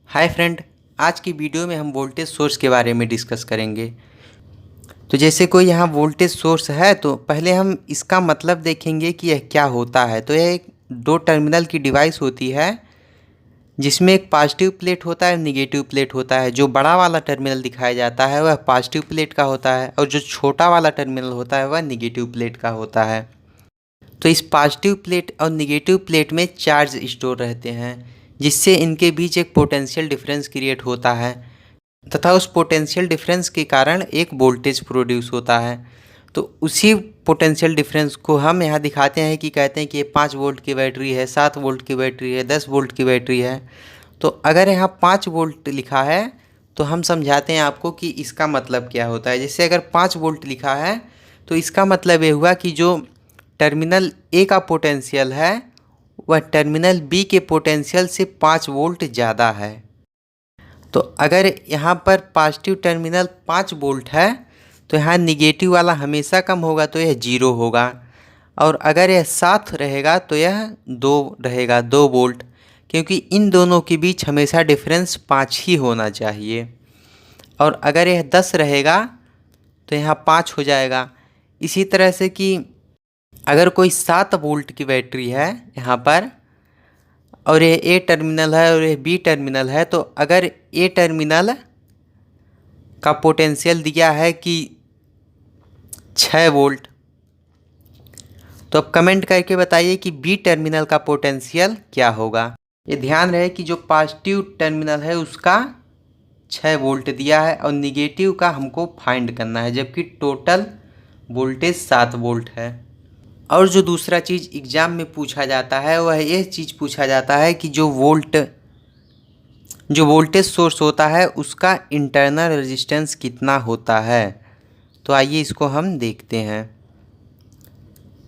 Hi friend, आज की video में हम वोल्टेज सोर्स के बारे में डिस्कस करेंगे। तो जैसे कोई यहाँ वोल्टेज सोर्स है तो पहले हम इसका मतलब देखेंगे कि यह क्या होता है। तो यह एक दो टर्मिनल की डिवाइस होती है जिसमें एक पॉजिटिव प्लेट होता है, निगेटिव प्लेट होता है। जो बड़ा वाला टर्मिनल दिखाया जाता है वह पॉजिटिव प्लेट का होता है और जो छोटा वाला टर्मिनल होता है वह निगेटिव प्लेट का होता है। तो इस पॉजिटिव प्लेट और निगेटिव प्लेट में चार्ज स्टोर रहते हैं जिससे इनके बीच एक पोटेंशियल डिफरेंस क्रिएट होता है तथा उस पोटेंशियल डिफरेंस के कारण एक वोल्टेज प्रोड्यूस होता है। तो उसी पोटेंशियल डिफरेंस को हम यहाँ दिखाते हैं कि कहते हैं कि ये 5 वोल्ट की बैटरी है, 7 वोल्ट की बैटरी है, 10 वोल्ट की बैटरी है। तो अगर यहाँ 5 वोल्ट लिखा है तो हम समझाते हैं आपको कि इसका मतलब क्या होता है। जैसे अगर 5 वोल्ट लिखा है तो इसका मतलब ये हुआ कि जो टर्मिनल ए का पोटेंशियल है वह टर्मिनल बी के पोटेंशियल से 5 वोल्ट ज़्यादा है। तो अगर यहाँ पर पॉजिटिव टर्मिनल 5 वोल्ट है तो यहाँ निगेटिव वाला हमेशा कम होगा तो यह 0 होगा, और अगर यह 7 रहेगा तो यह 2 रहेगा, 2 वोल्ट, क्योंकि इन दोनों के बीच हमेशा डिफरेंस 5 ही होना चाहिए। और अगर यह 10 रहेगा तो यहाँ 5 हो जाएगा। इसी तरह से कि अगर कोई 7 वोल्ट की बैटरी है यहाँ पर और यह ए टर्मिनल है और यह बी टर्मिनल है, तो अगर ए टर्मिनल का पोटेंशियल दिया है कि 6 वोल्ट, तो अब कमेंट करके बताइए कि बी टर्मिनल का पोटेंशियल क्या होगा। ये ध्यान रहे कि जो पॉजिटिव टर्मिनल है उसका 6 वोल्ट दिया है और निगेटिव का हमको फाइंड करना है, जबकि टोटल वोल्टेज 7 वोल्ट है। और जो दूसरा चीज़ एग्ज़ाम में पूछा जाता है वह यह चीज़ पूछा जाता है कि जो वोल्टेज सोर्स होता है उसका इंटरनल रेजिस्टेंस कितना होता है। तो आइए इसको हम देखते हैं।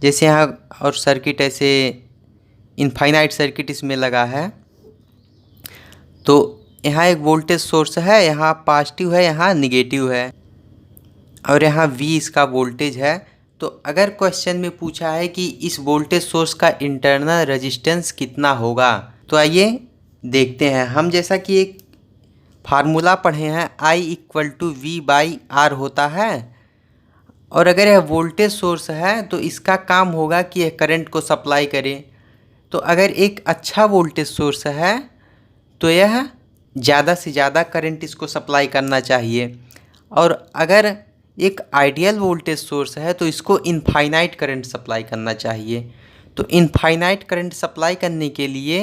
जैसे यहाँ और सर्किट ऐसे इनफाइनाइट सर्किट इसमें लगा है, तो यहाँ एक वोल्टेज सोर्स है, यहाँ पॉजिटिव है, यहाँ निगेटिव है, और यहाँ V इसका वोल्टेज है। तो अगर क्वेश्चन में पूछा है कि इस वोल्टेज सोर्स का इंटरनल रेजिस्टेंस कितना होगा, तो आइए देखते हैं। हम जैसा कि एक फार्मूला पढ़े हैं I = V/R होता है, और अगर यह वोल्टेज सोर्स है तो इसका काम होगा कि यह करंट को सप्लाई करे। तो अगर एक अच्छा वोल्टेज सोर्स है तो यह ज़्यादा से ज़्यादा करंट इसको सप्लाई करना चाहिए, और अगर एक आइडियल वोल्टेज सोर्स है तो इसको इनफाइनाइट करंट सप्लाई करना चाहिए। तो इनफाइनाइट करंट सप्लाई करने के लिए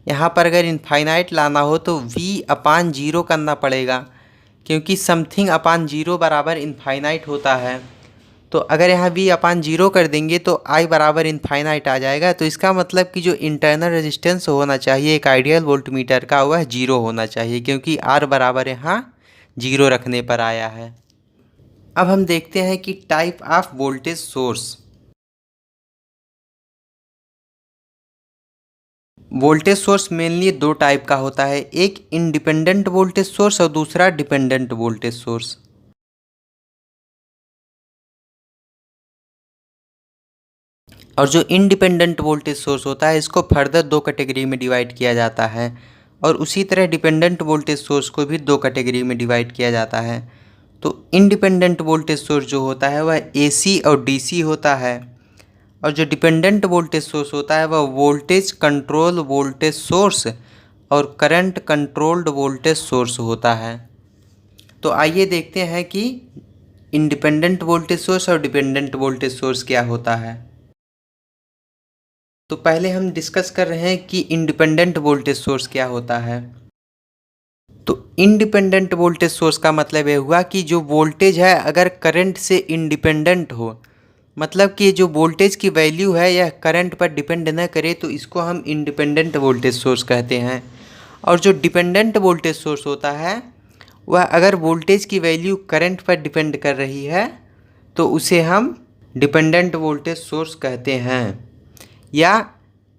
यहाँ पर अगर इनफाइनाइट लाना हो तो V/0 करना पड़ेगा, क्योंकि समथिंग अपान 0 बराबर इनफाइनाइट होता है। तो अगर यहाँ V/0 कर देंगे तो I बराबर इनफाइनाइट आ जाएगा। तो इसका मतलब कि जो इंटरनल रेजिस्टेंस होना चाहिए एक आइडियल वोल्टमीटर का वह 0 होना चाहिए, क्योंकि R बराबर यहाँ 0 रखने पर आया है। अब हम देखते हैं कि type of voltage source. Voltage source mainly 2 type का होता है, एक इंडिपेंडेंट वोल्टेज सोर्स और दूसरा डिपेंडेंट वोल्टेज सोर्स। और जो इंडिपेंडेंट वोल्टेज सोर्स होता है इसको फर्दर 2 कैटेगरी में डिवाइड किया जाता है, और उसी तरह डिपेंडेंट वोल्टेज सोर्स को भी 2 कैटेगरी में डिवाइड किया जाता है। तो इंडिपेंडेंट वोल्टेज सोर्स जो होता है वह AC और DC होता है, और जो डिपेंडेंट वोल्टेज सोर्स होता है वह वोल्टेज कंट्रोल वोल्टेज सोर्स और करंट कंट्रोल्ड वोल्टेज सोर्स होता है। तो आइए देखते हैं कि इंडिपेंडेंट वोल्टेज सोर्स और डिपेंडेंट वोल्टेज सोर्स क्या होता है। तो पहले हम डिस्कस कर रहे हैं कि इंडिपेंडेंट वोल्टेज सोर्स क्या होता है। तो इंडिपेंडेंट वोल्टेज सोर्स का मतलब ये हुआ कि जो वोल्टेज है अगर करंट से इंडिपेंडेंट हो, मतलब कि जो वोल्टेज की वैल्यू है यह करंट पर डिपेंड न करे, तो इसको हम इंडिपेंडेंट वोल्टेज सोर्स कहते हैं। और जो डिपेंडेंट वोल्टेज सोर्स होता है वह अगर वोल्टेज की वैल्यू करंट पर डिपेंड कर रही है तो उसे हम डिपेंडेंट वोल्टेज सोर्स कहते हैं, या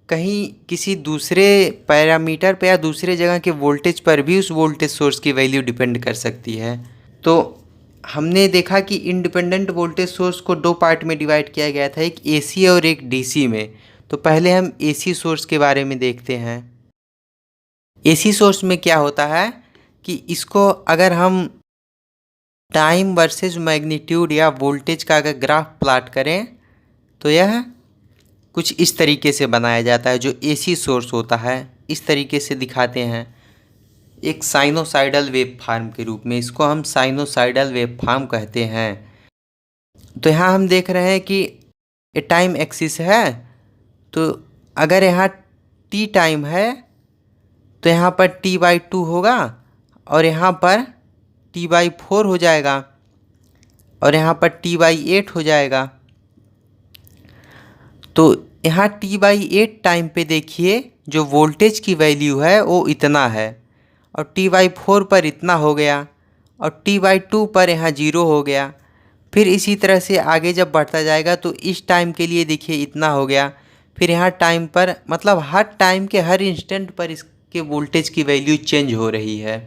कहीं किसी दूसरे पैरामीटर पर या दूसरे जगह के वोल्टेज पर भी उस वोल्टेज सोर्स की वैल्यू डिपेंड कर सकती है। तो हमने देखा कि इंडिपेंडेंट वोल्टेज सोर्स को 2 पार्ट में डिवाइड किया गया था, एक AC और एक DC में। तो पहले हम AC सोर्स के बारे में देखते हैं। एसी सोर्स में क्या होता है कि इसको अगर हम टाइम वर्सेस मैग्नीट्यूड या वोल्टेज का अगर ग्राफ प्लॉट करें तो यह कुछ इस तरीके से बनाया जाता है। जो एसी सोर्स होता है इस तरीके से दिखाते हैं, एक साइनोसाइडल वेव फॉर्म के रूप में। इसको हम साइनोसाइडल वेव फॉर्म कहते हैं। तो यहाँ हम देख रहे हैं कि ये टाइम एक्सिस है, तो अगर यहाँ टी टाइम है तो यहाँ पर t/2 होगा और यहाँ पर t/4 हो जाएगा और यहाँ पर t/8 हो जाएगा। तो यहाँ t/8 टाइम पे देखिए जो वोल्टेज की वैल्यू है वो इतना है और t/4 पर इतना हो गया और t/2 पर यहाँ 0 हो गया। फिर इसी तरह से आगे जब बढ़ता जाएगा तो इस टाइम के लिए देखिए इतना हो गया। फिर यहाँ टाइम पर मतलब हर टाइम के हर इंस्टेंट पर इसके वोल्टेज की वैल्यू चेंज हो रही है।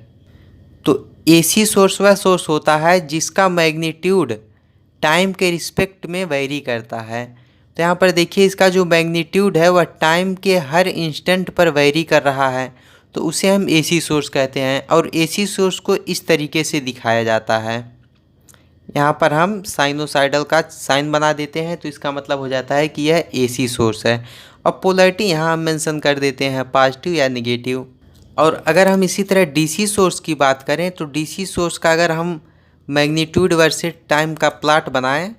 तो एसी सोर्स वह सोर्स होता है जिसका मैग्नीट्यूड टाइम के रिस्पेक्ट में वेरी करता है। तो यहाँ पर देखिए इसका जो मैग्नीट्यूड है वह टाइम के हर इंस्टेंट पर वेरी कर रहा है, तो उसे हम एसी सोर्स कहते हैं। और एसी सोर्स को इस तरीके से दिखाया जाता है। यहाँ पर हम साइनोसाइडल का साइन बना देते हैं तो इसका मतलब हो जाता है कि यह एसी सोर्स है। और पोलैरिटी यहाँ हम मेंशन कर देते हैं पॉजिटिव या नेगेटिव। और अगर हम इसी तरह डीसी सोर्स की बात करें तो डीसी सोर्स का अगर हम मैग्नीट्यूड वर्सेस टाइम का प्लॉट बनाएं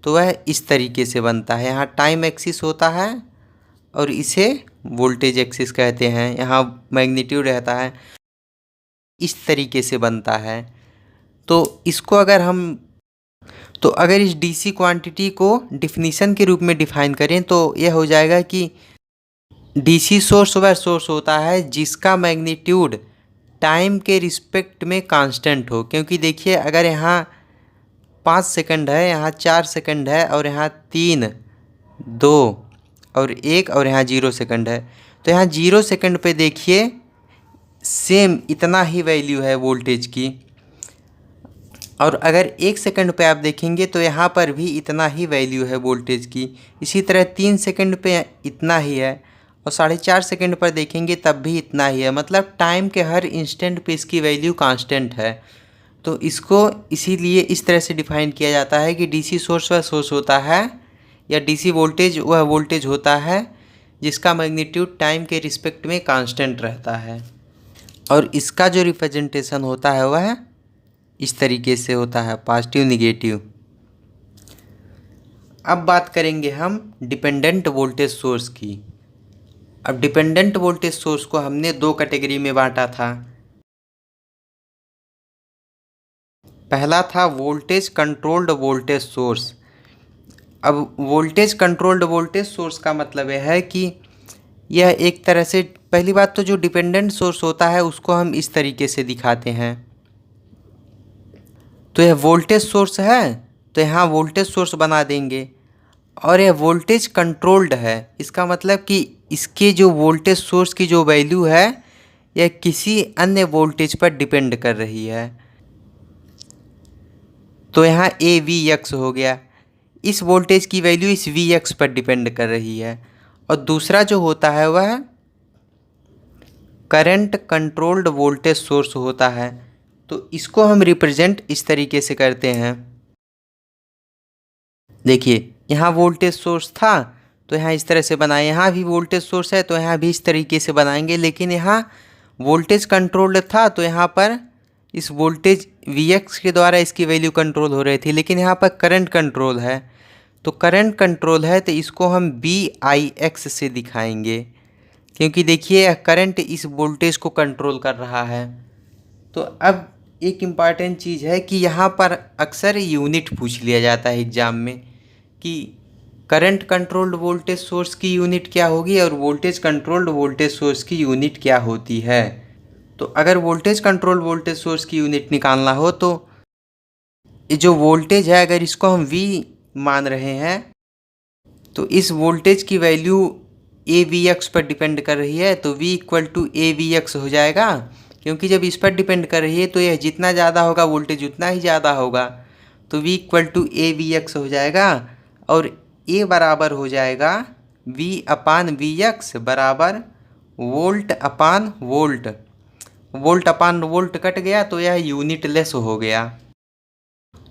तो वह इस तरीके से बनता है। यहाँ टाइम एक्सिस होता है और इसे वोल्टेज एक्सिस कहते हैं। यहाँ मैग्नीट्यूड रहता है, इस तरीके से बनता है। तो इसको अगर इस डीसी क्वांटिटी को डिफिनीशन के रूप में डिफाइन करें तो यह हो जाएगा कि डीसी सोर्स वह सोर्स होता है जिसका मैग्नीट्यूड टाइम के रिस्पेक्ट में कांस्टेंट हो। क्योंकि देखिए अगर यहाँ 5 सेकंड है, यहाँ 4 सेकंड है और यहाँ 3, 2 और 1 और यहाँ 0 सेकंड है, तो यहाँ 0 सेकंड पे देखिए सेम इतना ही वैल्यू है वोल्टेज की। और अगर 1 सेकंड पे आप देखेंगे तो यहाँ पर भी इतना ही वैल्यू है वोल्टेज की। इसी तरह 3 सेकंड पे इतना ही है और 4.5 सेकंड पर देखेंगे तब भी इतना ही है। मतलब टाइम के हर इंस्टेंट पे इसकी वैल्यू कांस्टेंट है। तो इसको इसीलिए इस तरह से डिफाइन किया जाता है कि डीसी सोर्स वह सोर्स होता है या डीसी वोल्टेज वह वोल्टेज होता है जिसका मैग्नीट्यूड टाइम के रिस्पेक्ट में कांस्टेंट रहता है। और इसका जो रिप्रेजेंटेशन होता है वह इस तरीके से होता है, पॉजिटिव नेगेटिव। अब बात करेंगे हम डिपेंडेंट वोल्टेज सोर्स की। अब डिपेंडेंट वोल्टेज सोर्स को हमने 2 कैटेगरी में बांटा था। पहला था वोल्टेज कंट्रोल्ड वोल्टेज सोर्स। अब वोल्टेज कंट्रोल्ड वोल्टेज सोर्स का मतलब यह है कि यह एक तरह से, पहली बात तो जो डिपेंडेंट सोर्स होता है उसको हम इस तरीके से दिखाते हैं। तो यह वोल्टेज सोर्स है तो यहाँ वोल्टेज सोर्स बना देंगे। और यह वोल्टेज कंट्रोल्ड है, इसका मतलब कि इसके जो वोल्टेज सोर्स की जो वैल्यू है यह किसी अन्य वोल्टेज पर डिपेंड कर रही है। तो यहाँ ए वी एक्स हो गया, इस वोल्टेज की वैल्यू इस वी एक्स पर डिपेंड कर रही है। और दूसरा जो होता है वह करंट कंट्रोल्ड वोल्टेज सोर्स होता है। तो इसको हम रिप्रेजेंट इस तरीके से करते हैं। देखिए यहाँ वोल्टेज सोर्स था तो यहाँ इस तरह से बनाए, यहाँ भी वोल्टेज सोर्स है तो यहाँ भी इस तरीके से बनाएंगे। लेकिन यहाँ वोल्टेज कंट्रोल्ड था तो यहाँ पर इस वोल्टेज Vx के द्वारा इसकी वैल्यू कंट्रोल हो रही थी। लेकिन यहाँ पर करंट कंट्रोल है, तो करंट कंट्रोल है तो इसको हम Vix से दिखाएंगे। क्योंकि देखिए यह करंट इस वोल्टेज को कंट्रोल कर रहा है। तो अब एक इम्पॉर्टेंट चीज़ है कि यहाँ पर अक्सर यूनिट पूछ लिया जाता है एग्ज़ाम में कि करंट कंट्रोल्ड वोल्टेज सोर्स की यूनिट क्या होगी और वोल्टेज कंट्रोल्ड वोल्टेज सोर्स की यूनिट क्या होती है। तो अगर वोल्टेज कंट्रोल्ड वोल्टेज सोर्स की यूनिट निकालना हो तो ये जो वोल्टेज है अगर इसको हम V मान रहे हैं तो इस वोल्टेज की वैल्यू AVX पर डिपेंड कर रही है। तो V = AVX हो जाएगा, क्योंकि जब इस पर डिपेंड कर रही है तो यह जितना ज़्यादा होगा वोल्टेज उतना ही ज़्यादा होगा। तो V = AVX हो जाएगा और A बराबर हो जाएगा V/VX बराबर वोल्ट अपान वोल्ट, वोल्ट अपान वोल्ट कट गया तो यह यूनिट लेस हो गया।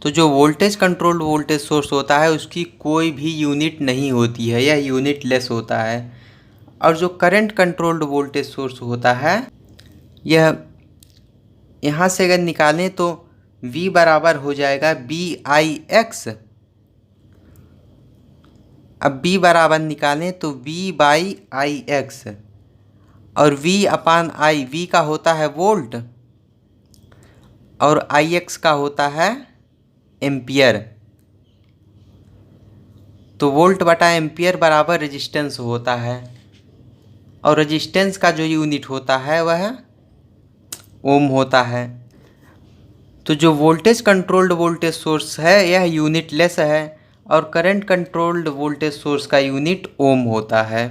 तो जो वोल्टेज कंट्रोल्ड वोल्टेज सोर्स होता है उसकी कोई भी यूनिट नहीं होती है, यह यूनिट लेस होता है। और जो करंट कंट्रोल्ड वोल्टेज सोर्स होता है यह यहाँ से अगर निकालें तो V बराबर हो जाएगा BIX। अब B बराबर निकालें तो V/IX, और V अपान I, V का होता है वोल्ट और IX का होता है एम्पियर। तो वोल्ट बटा एम्पियर बराबर रेजिस्टेंस होता है, और रेजिस्टेंस का जो यूनिट होता है वह ओम होता है। तो जो वोल्टेज कंट्रोल्ड वोल्टेज सोर्स है यह यूनिट लेस है, और करंट कंट्रोल्ड वोल्टेज सोर्स का यूनिट ओम होता है।